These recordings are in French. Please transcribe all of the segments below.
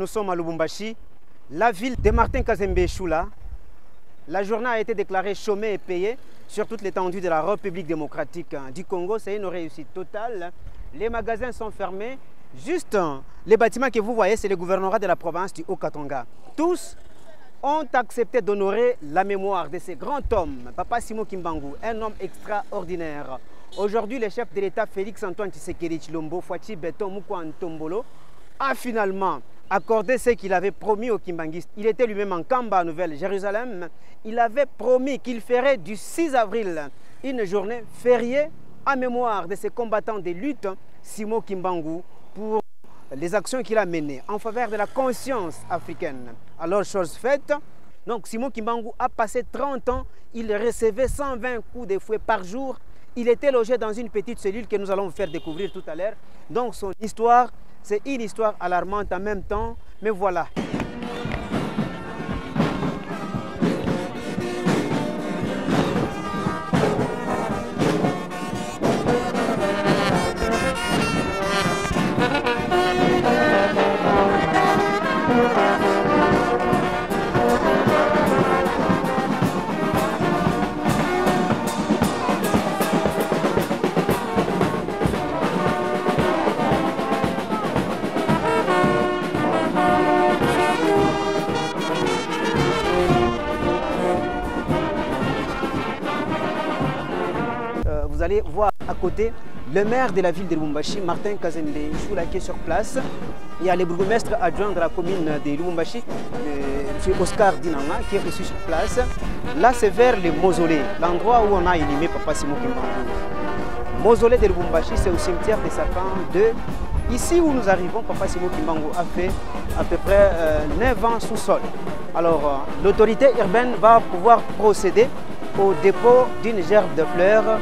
nous sommes à Lubumbashi, la ville de Martin Kazembe Choula. La journée a été déclarée chômée et payée sur toute l'étendue de la République démocratique du Congo. C'est une réussite totale. Les magasins sont fermés. Juste les bâtiments que vous voyez, c'est le gouvernorat de la province du Haut-Katanga. Tous ont accepté d'honorer la mémoire de ce grand homme, Papa Simon Kimbangu, un homme extraordinaire. Aujourd'hui, le chef de l'État Félix-Antoine Tshisekedi Tshilombo, Fouachi Beton Mukwa Ntombolo, a finalement accordé ce qu'il avait promis aux Kimbanguistes. Il était lui-même en Kamba, à Nouvelle-Jérusalem. Il avait promis qu'il ferait du 6 avril une journée fériée en mémoire de ces combattants de lutte, Simon Kimbangu, pour les actions qu'il a menées en faveur de la conscience africaine. Alors, chose faite, donc Simon Kimbangu a passé 30 ans, il recevait 120 coups de fouet par jour. Il était logé dans une petite cellule que nous allons vous faire découvrir tout à l'heure. Donc son histoire, c'est une histoire alarmante en même temps, mais voilà. Vous allez voir à côté le maire de la ville de Lubumbashi, Martin Kazembe Choula, qui est sur place. Il y a le bourgmestre adjoint de la commune de Lubumbashi, M. Oscar Dinanga, qui est aussi sur place. Là, c'est vers le mausolée, l'endroit où on a inhumé Papa Simon Kimbangu. Mausolée de Lubumbashi, c'est au cimetière des Sapins 2. Ici où nous arrivons, Papa Simon Kimbangu a fait à peu près 9 ans sous sol. Alors, l'autorité urbaine va pouvoir procéder au dépôt d'une gerbe de fleurs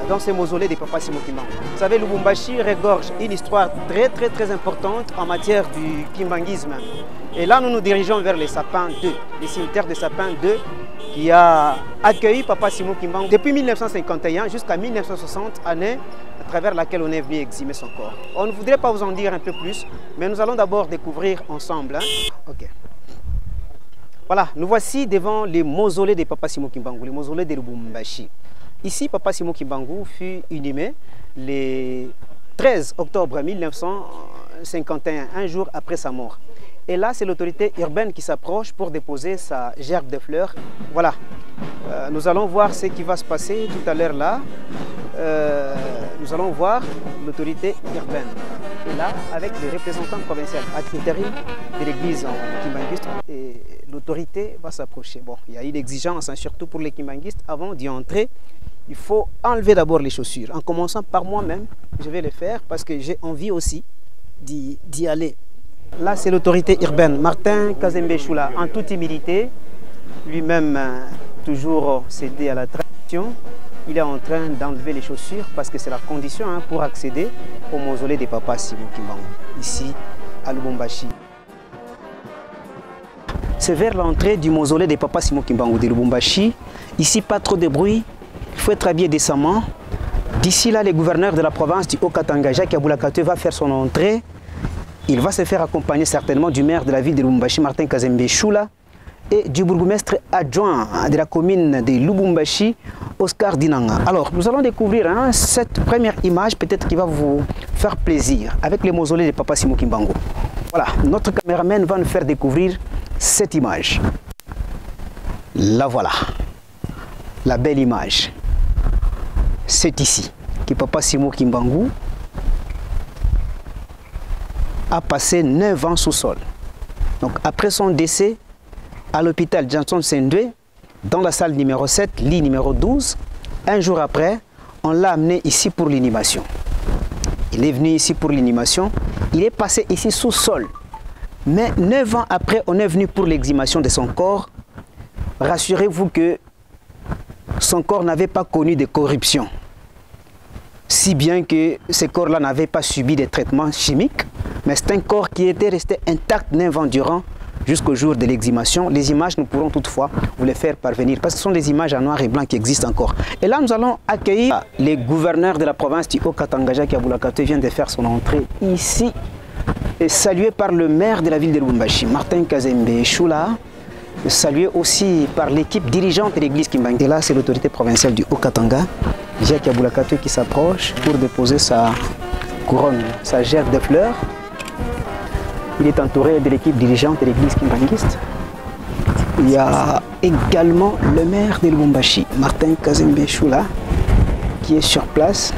dans ce mausolée de Papa Simon Kimbangu. Vous savez, Lubumbashi regorge une histoire très importante en matière du kimbanguisme. Et là, nous nous dirigeons vers les Sapins 2, le cimetière des Sapins 2, qui a accueilli Papa Simon Kimbangu depuis 1951 jusqu'à 1960, année à travers laquelle on est venu exhumer son corps. On ne voudrait pas vous en dire un peu plus, mais nous allons d'abord découvrir ensemble. Ok. Voilà, nous voici devant les mausolées de Papa Simon Kimbangu, les mausolées de Lubumbashi. Ici, Papa Simon Kimbangu fut inhumé le 13 octobre 1951, un jour après sa mort. Et là, c'est l'autorité urbaine qui s'approche pour déposer sa gerbe de fleurs. Voilà, nous allons voir ce qui va se passer tout à l'heure là. Nous allons voir l'autorité urbaine. Et là, avec les représentants provinciaux ad interim de l'église kimbanguiste, l'autorité va s'approcher. Bon, il y a une exigence, hein, surtout pour les kimbanguistes. Avant d'y entrer, il faut enlever d'abord les chaussures. En commençant par moi-même, je vais le faire parce que j'ai envie aussi d'y aller. Là, c'est l'autorité urbaine, Martin Kazembe Choula, en toute humilité, lui-même toujours cédé à la tradition. Il est en train d'enlever les chaussures parce que c'est la condition pour accéder au mausolée de Papa Simon Kimbangu, ici à Lubumbashi. C'est vers l'entrée du mausolée de Papa Simon Kimbangu de Lubumbashi. Ici, pas trop de bruit, il faut être habillé décemment. D'ici là, le gouverneur de la province du Haut-Katanga, Jacques Aboulakate, va faire son entrée. Il va se faire accompagner certainement du maire de la ville de Lubumbashi, Martin Kazembe Choula, et du bourgmestre adjoint de la commune de Lubumbashi, Oscar Dinanga. Alors, nous allons découvrir cette première image, peut-être qui va vous faire plaisir, avec le mausolée de Papa Simon Kimbangu. Voilà, notre caméraman va nous faire découvrir cette image. La voilà, la belle image. C'est ici que Papa Simon Kimbangu a passé 9 ans sous sol. Donc après son décès à l'hôpital Johnson Sendwe, dans la salle numéro 7, lit numéro 12, un jour après, on l'a amené ici pour l'inhumation. Il est venu ici pour l'inhumation, il est passé ici sous sol. Mais 9 ans après, on est venu pour l'exhumation de son corps. Rassurez-vous que son corps n'avait pas connu de corruption. Si bien que ce corps-là n'avait pas subi de traitements chimiques, mais c'est un corps qui était resté intact 9 ans durant jusqu'au jour de l'exhumation. Les images, nous pourrons toutefois vous les faire parvenir parce que ce sont des images en noir et blanc qui existent encore. Et là, nous allons accueillir le gouverneur de la province du Haut-Katanga, Jacques Aboulakate, vient de faire son entrée ici. salué par le maire de la ville de Lubumbashi, Martin Kazembe Choula, salué aussi par l'équipe dirigeante de l'église Kimbangu. Et là, c'est l'autorité provinciale du Haut-Katanga, Jacques Aboulakato, qui s'approche pour déposer sa couronne, sa gerbe de fleurs. Il est entouré de l'équipe dirigeante de l'église kimbanguiste. Il y a également le maire de Lubumbashi, Martin Kazembe Choula, qui est sur place.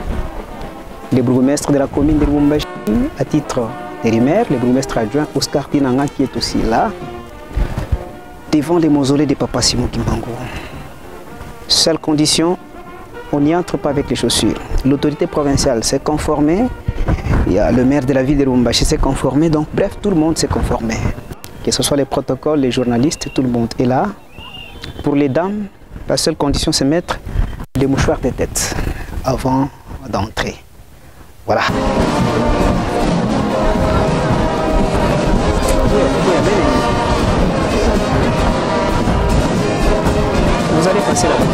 Le bourgmestre de la commune de Lubumbashi, à titre intérimaire, le bourgmestre adjoint Oscar Pinanga, qui est aussi là, devant les mausolées de Papa Simon Kimbangu. Seule condition, on n'y entre pas avec les chaussures. L'autorité provinciale s'est conformée, il y a le maire de la ville de Lubumbashi s'est conformé, donc bref, tout le monde s'est conformé. Que ce soit les protocoles, les journalistes, tout le monde est là. Pour les dames, la seule condition, c'est mettre des mouchoirs de tête avant d'entrer. Voilà. Vous allez passer là-bas.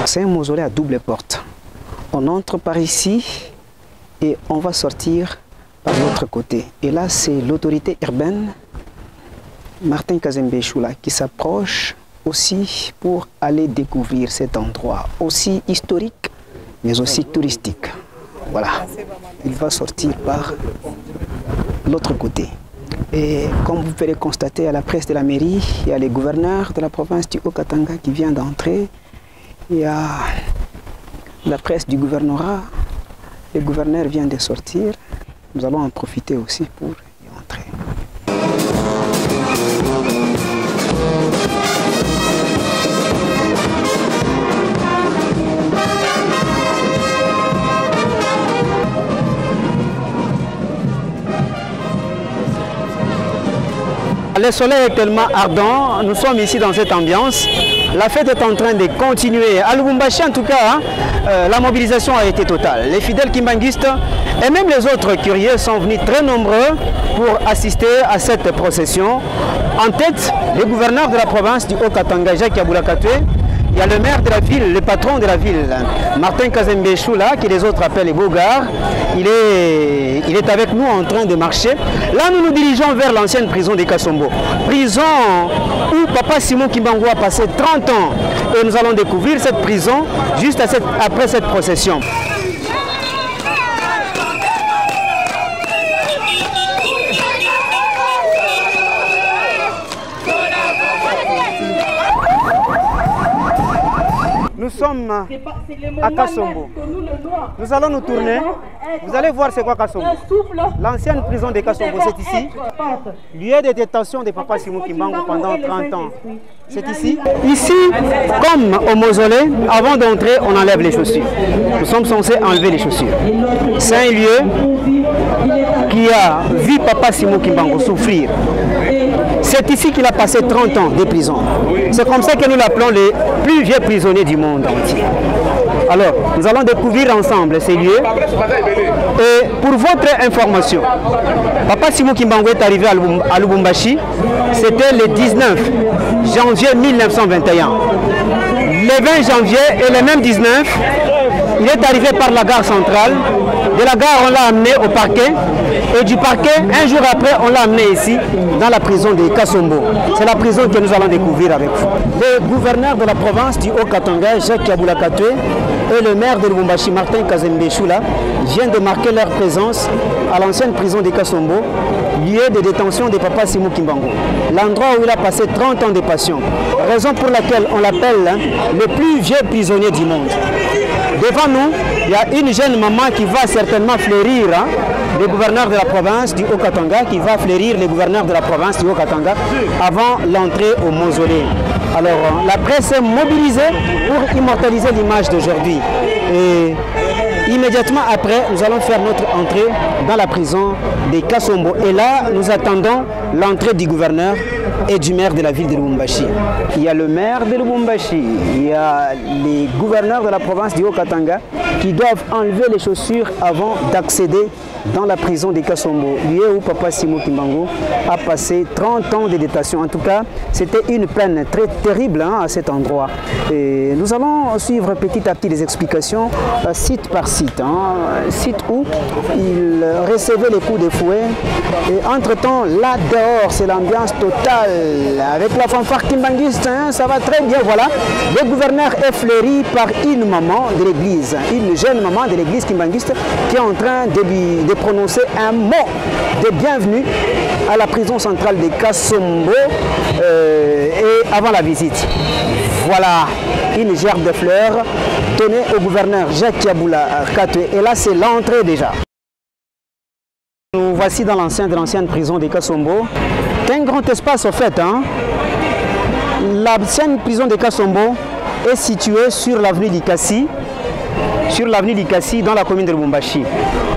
C'est un mausolée à double porte. On entre par ici et on va sortir par l'autre côté. Et là, c'est l'autorité urbaine, Martin Kazembe Choula, qui s'approche aussi pour aller découvrir cet endroit, aussi historique, mais aussi touristique. Voilà, il va sortir par l'autre côté. Et comme vous pouvez le constater à la presse de la mairie, il y a les gouverneurs de la province du Haut-Katanga qui vient d'entrer. Il y a la presse du gouvernorat, le gouverneur vient de sortir. Nous allons en profiter aussi pour y entrer. Le soleil est tellement ardent, nous sommes ici dans cette ambiance. La fête est en train de continuer. À Lubumbashi, en tout cas, la mobilisation a été totale. Les fidèles kimbanguistes et même les autres curieux sont venus très nombreux pour assister à cette procession. En tête, le gouverneur de la province du Haut-Katanga, Jacques Aboulakato. Il y a le maire de la ville, le patron de la ville, Martin Kazembe Choula, qui les autres appellent Bogar. Il est avec nous en train de marcher. Là, nous nous dirigeons vers l'ancienne prison de Kasombo. Prison où Papa Simon Kimbangu a passé 30 ans. Et nous allons découvrir cette prison juste après cette procession. Nous sommes à Kasombo. Nous allons nous tourner. Vous allez voir c'est quoi Kasombo. L'ancienne prison de Kasombo, c'est ici. Lieu de détention de Papa Simon Kimbangu pendant 30 ans. C'est ici. Ici, comme au mausolée, avant d'entrer, on enlève les chaussures. Nous sommes censés enlever les chaussures. C'est un lieu qui a vu Papa Simon Kimbangu souffrir. C'est ici qu'il a passé 30 ans de prison. C'est comme ça que nous l'appelons le plus vieux prisonnier du monde entier. Alors, nous allons découvrir ensemble ces lieux. Et pour votre information, Papa Simon Kimbangu est arrivé à Lubumbashi. C'était le 19 janvier 1921. Le 20 janvier et le même 19, il est arrivé par la gare centrale. De la gare, on l'a amené au parquet. Et du parquet, un jour après, on l'a amené ici, dans la prison de Kasombo. C'est la prison que nous allons découvrir avec vous. Le gouverneur de la province du Haut-Katanga, Jacques Aboulakato, et le maire de Lubumbashi, Martin Kazembe Choula, viennent de marquer leur présence à l'ancienne prison de Kasombo, lieu de détention de Papa Simon Kimbangu. L'endroit où il a passé 30 ans de passion. Raison pour laquelle on l'appelle le plus vieux prisonnier du monde. Devant nous, il y a une jeune maman qui va certainement fleurir le gouverneur de la province du Haut-Katanga, qui va fleurir le gouverneur de la province du Haut-Katanga avant l'entrée au mausolée. Alors, la presse est mobilisée pour immortaliser l'image d'aujourd'hui. Et immédiatement après, nous allons faire notre entrée dans la prison de Kasombo. Et là, nous attendons l'entrée du gouverneur et du maire de la ville de Lubumbashi. Il y a le maire de Lubumbashi, il y a les gouverneurs de la province du Haut-Katanga qui doivent enlever les chaussures avant d'accéder dans la prison de Kasombo, lieu où Papa Simon Kimbangu a passé 30 ans de détention. En tout cas, c'était une peine très terrible à cet endroit. Et nous allons suivre petit à petit les explications, site par site. Site où il recevait les coups de fouet. Et entre-temps, là dehors, c'est l'ambiance totale. Avec la fanfare kimbanguiste, ça va très bien. Voilà, le gouverneur est fleuri par une maman de l'église, une jeune maman de l'église kimbanguiste qui est en train de prononcer un mot de bienvenue à la prison centrale de Kasombo et avant la visite. Voilà, une gerbe de fleurs donnée au gouverneur Jacques Yaboula Katwe. Et là, c'est l'entrée déjà. Nous voici dans l'enceinte de l'ancienne prison de Kasombo. C'est un grand espace au fait. L'ancienne prison de Kasombo est située sur l'avenue d'Ikasi, dans la commune de Lubumbashi.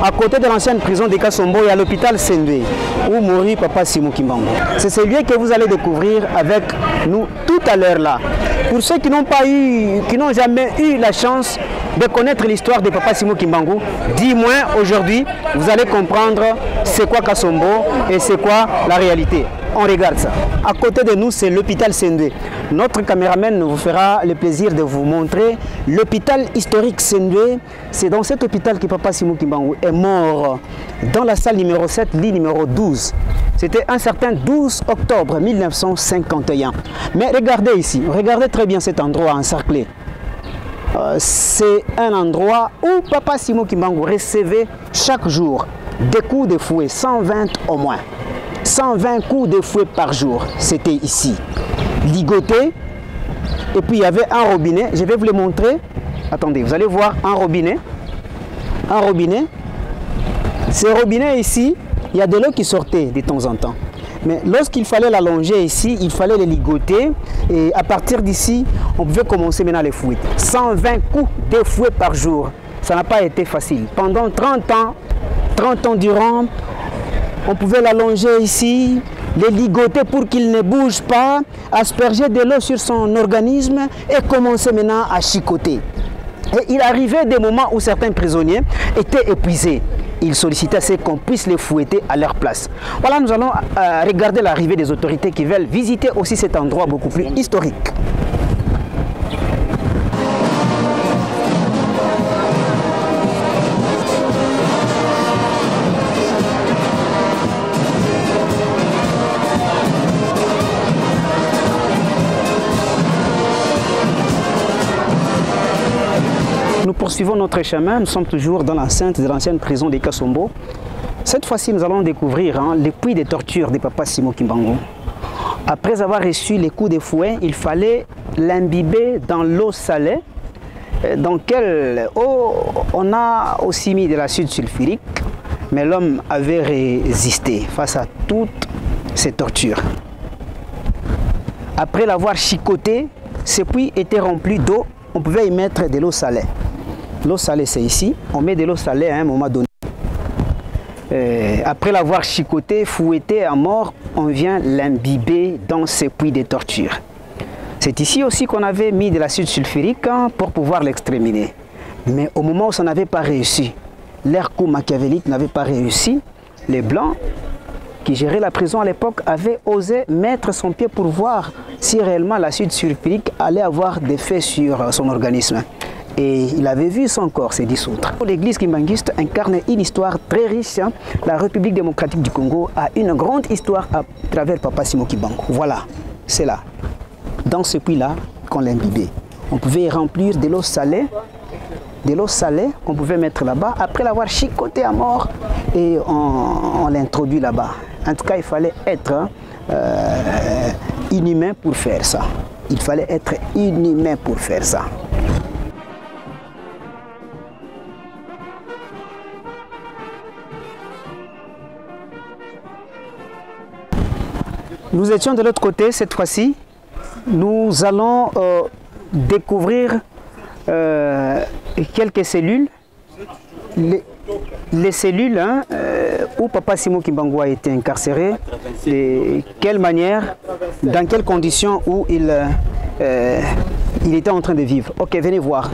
À côté de l'ancienne prison de Kasombo, il y a l'hôpital Sendwe, où mourit Papa Simon Kimbangu. C'est ce lieu que vous allez découvrir avec nous tout à l'heure là. Pour ceux qui n'ont jamais eu la chance de connaître l'histoire de Papa Simon Kimbangu, dis-moi aujourd'hui, vous allez comprendre c'est quoi Kasombo et c'est quoi la réalité. On regarde ça. À côté de nous, c'est l'hôpital Sendwe. Notre caméraman vous fera le plaisir de vous montrer l'hôpital historique Sendwe. C'est dans cet hôpital que Papa Simon Kimbangu est mort, dans la salle numéro 7, lit numéro 12. C'était un certain 12 octobre 1951. Mais regardez ici, regardez très bien cet endroit encerclé. C'est un endroit où Papa Simon Kimbangu recevait chaque jour des coups de fouet, 120 au moins. 120 coups de fouet par jour, c'était ici. Ligoté, et puis il y avait un robinet, je vais vous le montrer. Attendez, vous allez voir un robinet. Un robinet. Ce robinet ici, il y a de l'eau qui sortait de temps en temps. Mais lorsqu'il fallait l'allonger ici, il fallait le ligoter. Et à partir d'ici, on pouvait commencer maintenant les fouets. 120 coups de fouet par jour. Ça n'a pas été facile. Pendant 30 ans durant, on pouvait l'allonger ici, le ligoter pour qu'il ne bouge pas, asperger de l'eau sur son organisme et commencer maintenant à chicoter. Et il arrivait des moments où certains prisonniers étaient épuisés. Ils sollicitaient à ce qu'on puisse les fouetter à leur place. Voilà, nous allons regarder l'arrivée des autorités qui veulent visiter aussi cet endroit beaucoup plus historique. Nous poursuivons notre chemin, nous sommes toujours dans l'enceinte de l'ancienne prison de Kasombo. Cette fois-ci, nous allons découvrir les puits de torture de Papa Simon Kimbangu. Après avoir reçu les coups de fouet, il fallait l'imbiber dans l'eau salée, dans laquelle on a aussi mis de l'acide sulfurique, mais l'homme avait résisté face à toutes ces tortures. Après l'avoir chicoté, ces puits étaient remplis d'eau, on pouvait y mettre de l'eau salée. L'eau salée, c'est ici. On met de l'eau salée à un moment donné. Après l'avoir chicoté, fouetté à mort, on vient l'imbiber dans ces puits de torture. C'est ici aussi qu'on avait mis de l'acide sulfurique pour pouvoir l'exterminer. Mais au moment où ça n'avait pas réussi, leur coup machiavélique n'avait pas réussi, les Blancs qui géraient la prison à l'époque avaient osé mettre son pied pour voir si réellement l'acide sulfurique allait avoir des effets sur son organisme. Et il avait vu son corps se dissoudre. L'église kimbanguiste incarne une histoire très riche. La République démocratique du Congo a une grande histoire à travers Papa Simon Kimbangu. Voilà, c'est là, dans ce puits-là qu'on l'imbibait. On pouvait y remplir de l'eau salée qu'on pouvait mettre là-bas. Après l'avoir chicoté à mort, et on l'introduit là-bas. En tout cas, il fallait être inhumain pour faire ça. Il fallait être inhumain pour faire ça. Nous étions de l'autre côté cette fois-ci. Nous allons découvrir quelques cellules. Les cellules où Papa Simon Kimbangu a été incarcéré, de quelle manière, dans quelles conditions où il était en train de vivre. Ok, venez voir.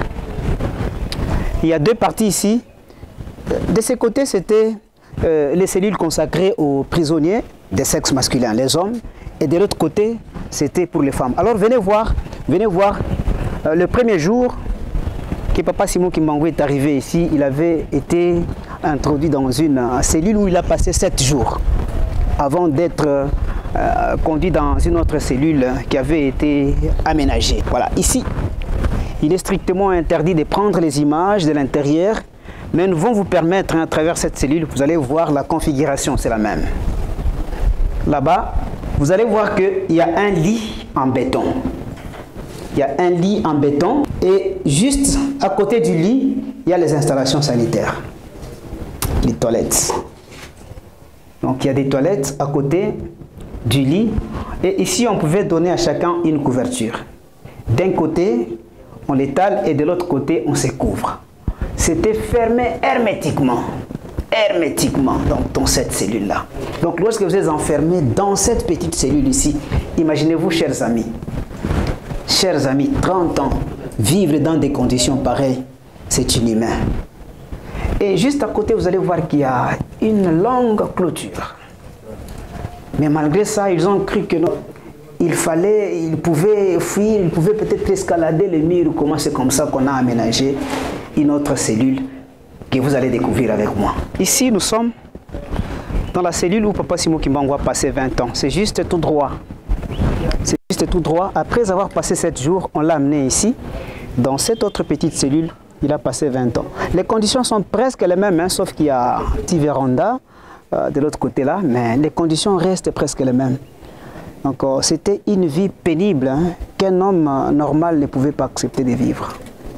Il y a deux parties ici. De ce côté, c'était les cellules consacrées aux prisonniers des sexes masculins, les hommes, et de l'autre côté, c'était pour les femmes. Alors venez voir le premier jour que Papa Simon Kimbangu est arrivé ici, il avait été introduit dans une cellule où il a passé 7 jours avant d'être conduit dans une autre cellule qui avait été aménagée. Voilà, ici, il est strictement interdit de prendre les images de l'intérieur, mais nous allons vous permettre, à travers cette cellule, vous allez voir la configuration, c'est la même. Là-bas, vous allez voir qu'il y a un lit en béton. Il y a un lit en béton et juste à côté du lit, il y a les installations sanitaires, les toilettes. Donc il y a des toilettes à côté du lit et ici on pouvait donner à chacun une couverture. D'un côté, on l'étale et de l'autre côté, on se couvre. C'était fermé hermétiquement. Hermétiquement dans cette cellule-là. Donc lorsque vous êtes enfermé dans cette petite cellule ici, imaginez-vous, chers amis, 30 ans, vivre dans des conditions pareilles, c'est inhumain. Et juste à côté, vous allez voir qu'il y a une longue clôture. Mais malgré ça, ils ont cru que non. Ils pouvaient fuir, ils pouvaient peut-être escalader les murs. Comment c'est comme ça qu'on a aménagé une autre cellule que vous allez découvrir avec moi. Ici, nous sommes dans la cellule où Papa Simon Kimbangu a passé 20 ans. C'est juste tout droit. C'est juste tout droit. Après avoir passé 7 jours, on l'a amené ici, dans cette autre petite cellule. Il a passé 20 ans. Les conditions sont presque les mêmes, hein, sauf qu'il y a un petit véranda de l'autre côté là, mais les conditions restent presque les mêmes. Donc c'était une vie pénible hein, qu'un homme normal ne pouvait pas accepter de vivre.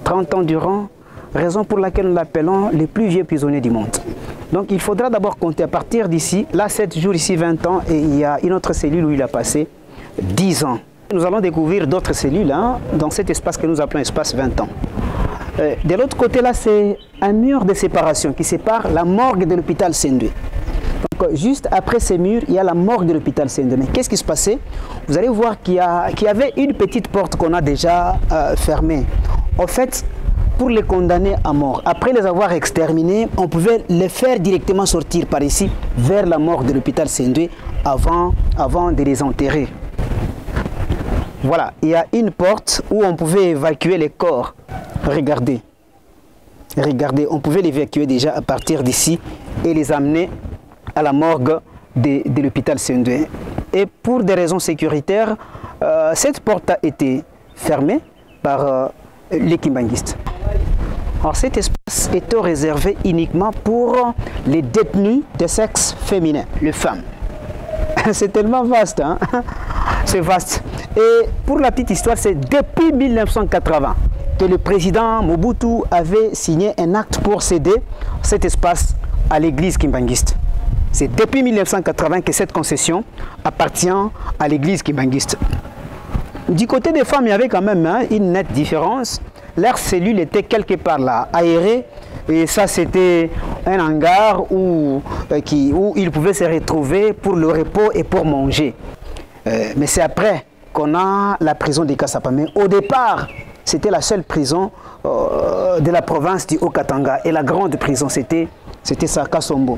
30 ans durant, raison pour laquelle nous l'appelons les plus vieux prisonniers du monde. Donc il faudra d'abord compter à partir d'ici, là 7 jours, ici 20 ans, et il y a une autre cellule où il a passé 10 ans. Nous allons découvrir d'autres cellules hein, dans cet espace que nous appelons espace 20 ans. De l'autre côté là, c'est un mur de séparation qui sépare la morgue de l'hôpital Sendwe. Donc juste après ces murs, il y a la morgue de l'hôpital Sendwe. Mais qu'est-ce qui se passait? Vous allez voir qu'il y avait une petite porte qu'on a déjà fermée. En fait, pour les condamner à mort, après les avoir exterminés, on pouvait les faire directement sortir par ici vers la morgue de l'hôpital Sendwe avant de les enterrer. Voilà, il y a une porte où on pouvait évacuer les corps. Regardez, regardez, on pouvait les évacuer déjà à partir d'ici et les amener à la morgue de l'hôpital Sendwe. Et pour des raisons sécuritaires, cette porte a été fermée par les kimbanguistes. Alors cet espace est réservé uniquement pour les détenus de sexe féminin, les femmes. C'est tellement vaste, hein? C'est vaste. Et pour la petite histoire, c'est depuis 1980 que le président Mobutu avait signé un acte pour céder cet espace à l'église kimbanguiste. C'est depuis 1980 que cette concession appartient à l'église kimbanguiste. Du côté des femmes, il y avait quand même hein, une nette différence. Leur cellule était quelque part là, aérée. Et ça, c'était un hangar où ils pouvaient se retrouver pour le repos et pour manger. Mais c'est après qu'on a la prison de Kasapa. Mais au départ, c'était la seule prison de la province du Haut-Katanga. Et la grande prison, c'était Sakasombo.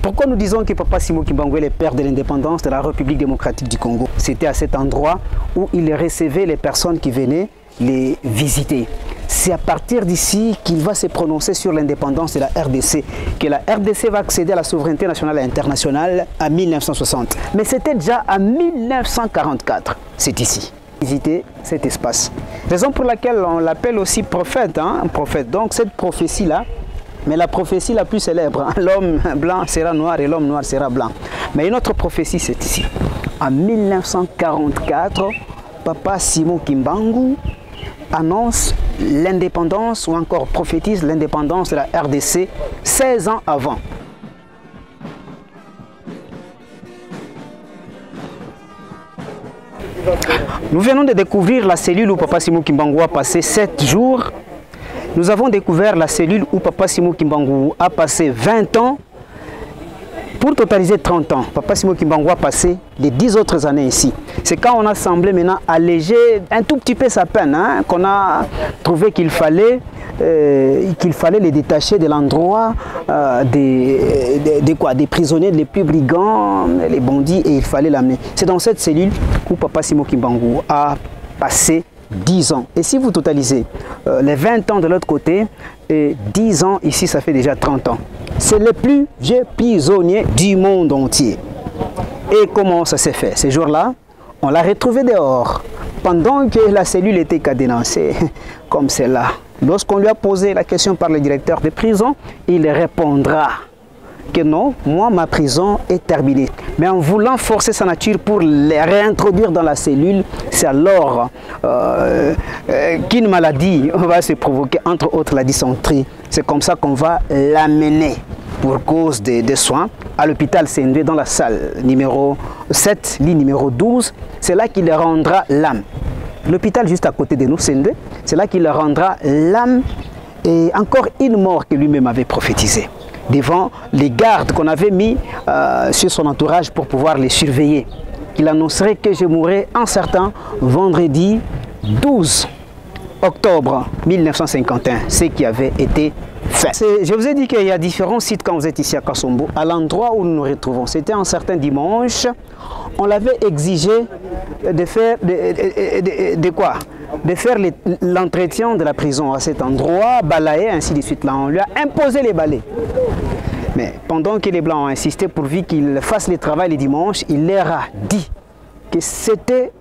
Pourquoi nous disons que Papa Simon Kimbangu est le père de l'indépendance de la République démocratique du Congo? C'était à cet endroit où il recevait les personnes qui venaient les visiter. C'est à partir d'ici qu'il va se prononcer sur l'indépendance de la RDC, que la RDC va accéder à la souveraineté nationale et internationale en 1960. Mais c'était déjà en 1944, c'est ici. Visiter cet espace. Raison pour laquelle on l'appelle aussi prophète, hein, un prophète. Donc cette prophétie-là, mais la prophétie la plus célèbre, hein, l'homme blanc sera noir et l'homme noir sera blanc. Mais une autre prophétie, c'est ici. En 1944, Papa Simon Kimbangu annonce l'indépendance ou encore prophétise l'indépendance de la RDC 16 ans avant. Nous venons de découvrir la cellule où Papa Simon Kimbangu a passé 7 jours. Nous avons découvert la cellule où Papa Simon Kimbangu a passé 20 ans. pour totaliser 30 ans, Papa Simon Kimbangu a passé les 10 autres années ici. C'est quand on a semblé maintenant alléger un tout petit peu sa peine, hein, qu'on a trouvé qu'il fallait les détacher de l'endroit des prisonniers les plus brigands, les bandits, et il fallait l'amener. C'est dans cette cellule où Papa Simon Kimbangu a passé 10 ans. Et si vous totalisez les 20 ans de l'autre côté, et 10 ans ici, ça fait déjà 30 ans. C'est le plus vieux prisonnier du monde entier. Et comment ça s'est fait? Ces jours-là, on l'a retrouvé dehors, pendant que la cellule était cadenassée, comme celle-là. Lorsqu'on lui a posé la question par le directeur de prison, il répondra que non, moi, ma prison est terminée. Mais en voulant forcer sa nature pour les réintroduire dans la cellule, c'est alors qu'une maladie va se provoquer, entre autres la dysenterie. C'est comme ça qu'on va l'amener pour cause des soins à l'hôpital Sendwe, dans la salle numéro 7, lit numéro 12. C'est là qu'il rendra l'âme. L'hôpital juste à côté de nous, Sendwe, c'est là qu'il rendra l'âme, et encore une mort que lui-même avait prophétisée devant les gardes qu'on avait mis sur son entourage pour pouvoir les surveiller. Il annoncerait que je mourrais un certain vendredi 12 octobre 1951, ce qui avait été fait. Je vous ai dit qu'il y a différents sites quand vous êtes ici à Kasombo. À l'endroit où nous nous retrouvons, c'était un certain dimanche. On l'avait exigé de faire de faire l'entretien de la prison à cet endroit, balayer, ainsi de suite. Là, on lui a imposé les balais. Mais pendant que les Blancs ont insisté pourvu qu'il fasse le travail les dimanches, il leur a dit que c'était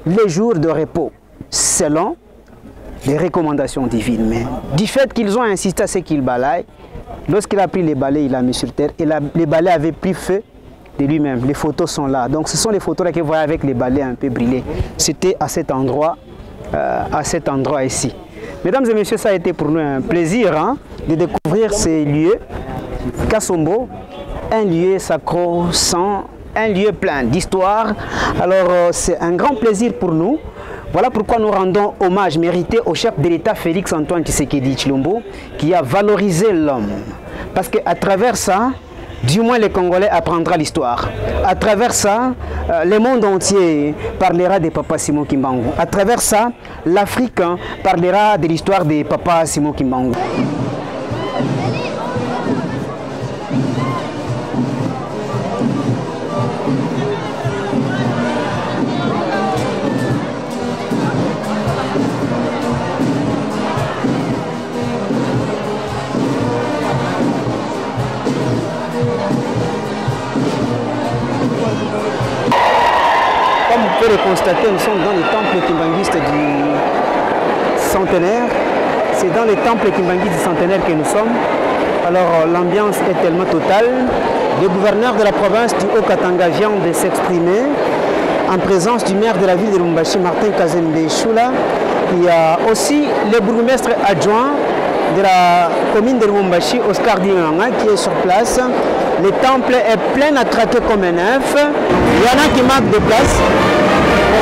les jours de repos, selon les recommandations divines. Mais du fait qu'ils ont insisté à ce qu'il balaye, lorsqu'il a pris les balais, il l'a mis sur terre, et les balais avaient pris feu de lui-même. Les photos sont là. Donc ce sont les photos là que vous voyez avec les balais un peu brûlés. C'était à cet endroit ici. Mesdames et messieurs, ça a été pour nous un plaisir de découvrir ces lieux. Kasombo, un lieu sacro-saint, un lieu plein d'histoire. Alors c'est un grand plaisir pour nous. Voilà pourquoi nous rendons hommage mérité au chef de l'État Félix Antoine Tshisekedi Tshilombo, qui a valorisé l'homme. Parce qu'à travers ça, du moins les Congolais apprendront l'histoire. À travers ça, le monde entier parlera de Papa Simon Kimbangu. À travers ça, l'Afrique parlera de l'histoire de Papa Simon Kimbangu. Comme vous pouvez le constater, nous sommes dans les temples kimbanguistes du centenaire. C'est dans les temples kimbanguistes du centenaire que nous sommes. Alors l'ambiance est tellement totale. Le gouverneur de la province du Haut-Katanga vient de s'exprimer en présence du maire de la ville de Lubumbashi, Martin Kazembe Choula. Il y a aussi le bourgmestre adjoint de la commune de Lubumbashi, Oscar Dianga, qui est sur place. Le temple est plein à craquer comme un œuf. Il y en a qui manquent de place.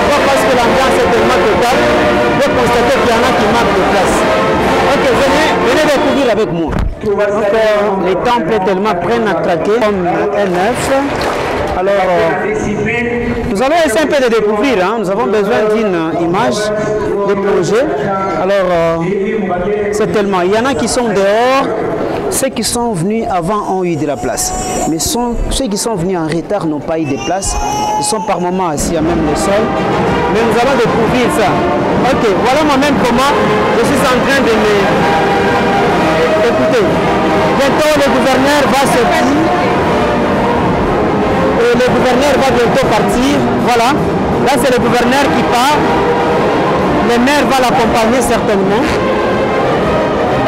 Pourquoi? Parce que l'ambiance est tellement totale. Vous pouvez constater qu'il y en a qui manquent de place. Ok, venez découvrir avec moi. Donc, les temples sont tellement prêts à craquer comme un œuf. Alors, nous allons essayer un peu de découvrir. Nous avons besoin d'une image de projet. Alors, c'est tellement. Il y en a qui sont dehors. Ceux qui sont venus avant ont eu de la place. Mais ceux qui sont venus en retard n'ont pas eu de place. Ils sont par moments assis à même le sol. Mais nous allons découvrir ça. Ok, voilà moi-même comment je suis en train de me... Écoutez, bientôt le gouverneur va sortir. Et le gouverneur va bientôt partir. Voilà. Là, c'est le gouverneur qui part. Le maire va l'accompagner certainement.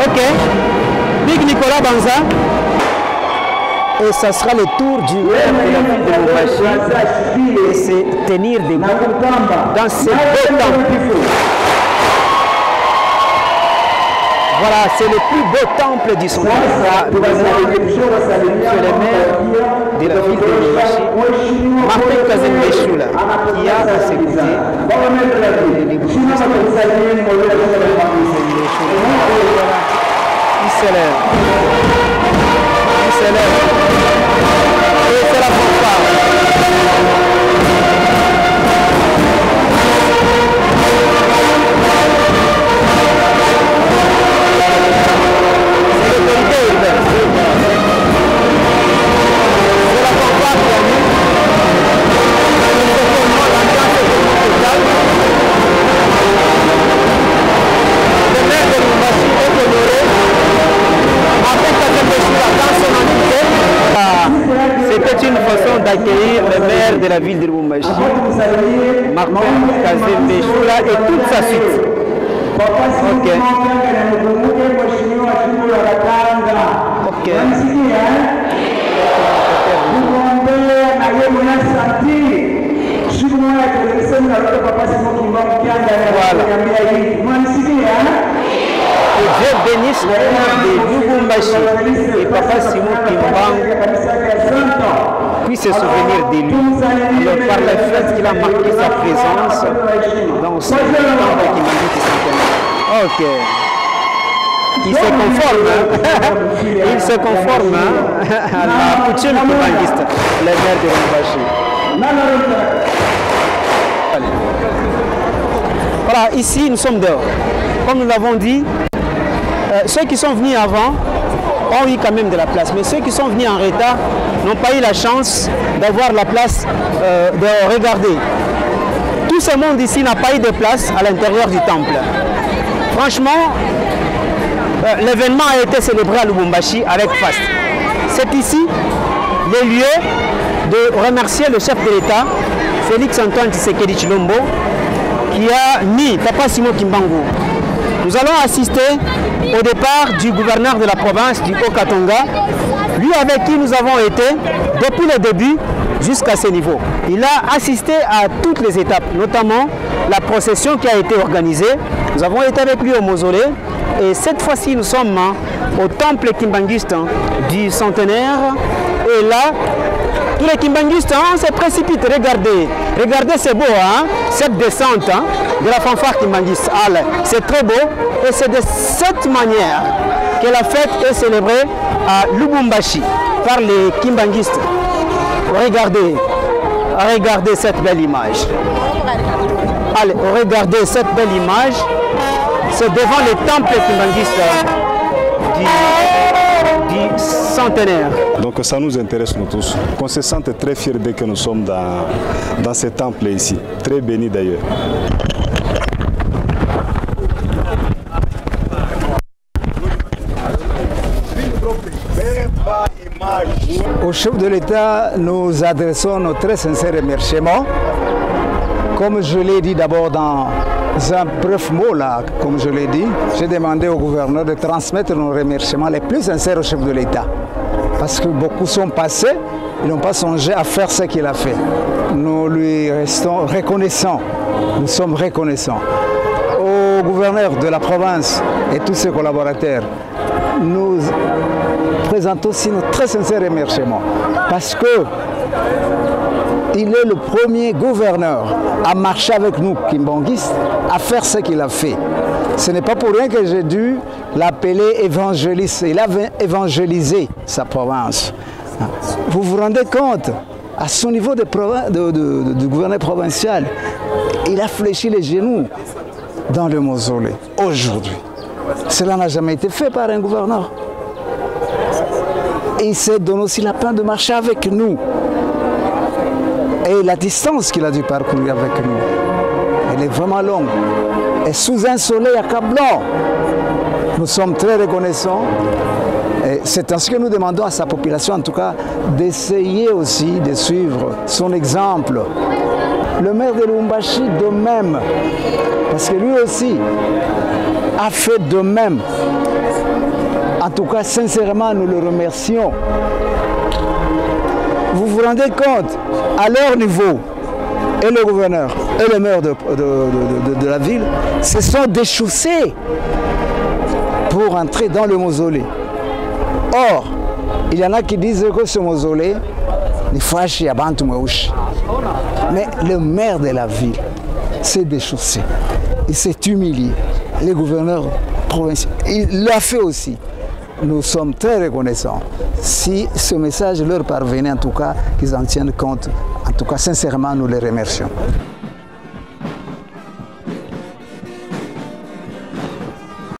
Ok. Big Nicolas Banza. Et ça sera le tour du maire de la ville de Lubumbashi et c'est tenir debout dans ce beau temple. Voilà, c'est le plus beau temple du centre. C'est le maire de la ville de Lubumbashi, Martin Kazembe Choula, qui a exécuté les bourgmestres. Il s'élève. Il s'élève. Martin Kazembe Choula et toute sa suite. Ok. Ok. Voilà. Que Dieu bénisse le peuple de Lubumbashi et Papa Simon Kimbangu puisse se souvenir de lui. Alors, par le fait qu'il a marqué sa présence dans ce temple Kimbangu centenaire. Ok. Il se conforme, il se conforme à la coutume kimbanguiste, le maire de Lubumbashi. Voilà, ici nous sommes dehors. Comme nous l'avons dit, ceux qui sont venus avant ont eu quand même de la place, mais ceux qui sont venus en retard n'ont pas eu la chance d'avoir la place de regarder. Tout ce monde ici n'a pas eu de place à l'intérieur du temple. Franchement, l'événement a été célébré à Lubumbashi avec faste. C'est ici le lieu de remercier le chef de l'État, Félix Antoine Tshisekedi Tshilombo, qui a mis Papa Simon Kimbangu. Nous allons assister au départ du gouverneur de la province du Haut-Katanga, lui avec qui nous avons été depuis le début jusqu'à ce niveau. Il a assisté à toutes les étapes, notamment la procession qui a été organisée. Nous avons été avec lui au mausolée et cette fois-ci nous sommes au temple kimbanguiste du centenaire et là, tous les kimbanguistes se précipitent. Regardez, regardez, c'est beau, hein? Cette descente de la fanfare kimbanguiste. C'est très beau et c'est de cette manière que la fête est célébrée à Lubumbashi par les kimbanguistes. Regardez, regardez cette belle image. Allez, regardez cette belle image. C'est devant le temple kimbanguiste du centenaire. Donc ça nous intéresse nous tous. On se sente très fiers dès que nous sommes dans ce temple ici. Très béni d'ailleurs. Au chef de l'État, nous adressons nos très sincères remerciements. Comme je l'ai dit d'abord dans un bref mot là, comme je l'ai dit, j'ai demandé au gouverneur de transmettre nos remerciements les plus sincères au chef de l'État. Parce que beaucoup sont passés, ils n'ont pas songé à faire ce qu'il a fait. Nous lui restons reconnaissants, nous sommes reconnaissants. Au gouverneur de la province et tous ses collaborateurs, nous présentons aussi nos très sincères remerciements. Parce que il est le premier gouverneur à marcher avec nous, kimbanguistes, à faire ce qu'il a fait. Ce n'est pas pour rien que j'ai dû l'appeler évangéliste. Il a évangélisé sa province. Vous vous rendez compte, à son niveau du gouverneur provincial, il a fléchi les genoux dans le mausolée aujourd'hui. Cela n'a jamais été fait par un gouverneur. Et il s'est donné aussi la peine de marcher avec nous. Et la distance qu'il a dû parcourir avec nous, elle est vraiment longue. Et sous un soleil accablant, nous sommes très reconnaissants. C'est ainsi que nous demandons à sa population, en tout cas, d'essayer aussi de suivre son exemple. Le maire de Lubumbashi de même, parce que lui aussi a fait de même. En tout cas, sincèrement, nous le remercions. Vous vous rendez compte, à leur niveau, et le gouverneur et le maire de la ville se sont déchaussés pour entrer dans le mausolée. Or, il y en a qui disent que ce mausolée, mais le maire de la ville s'est déchaussé, il s'est humilié. Le gouverneur provincial, il l'a fait aussi. Nous sommes très reconnaissants. Si ce message leur parvenait, en tout cas, qu'ils en tiennent compte, en tout cas, sincèrement, nous les remercions.